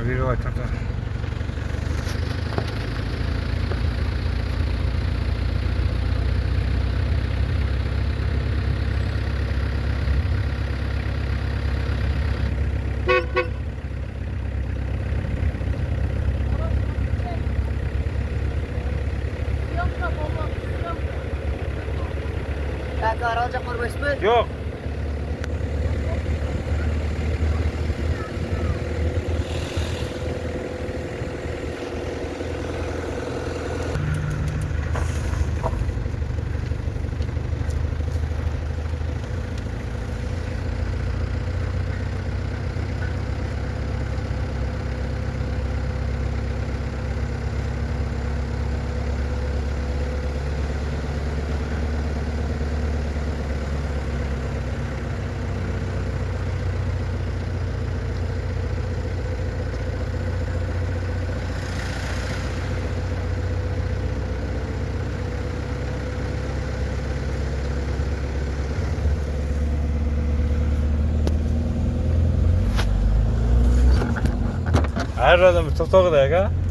위로 왔다. Kanka araca koymuş mu? Yok. Her adam bir tok tok da ya.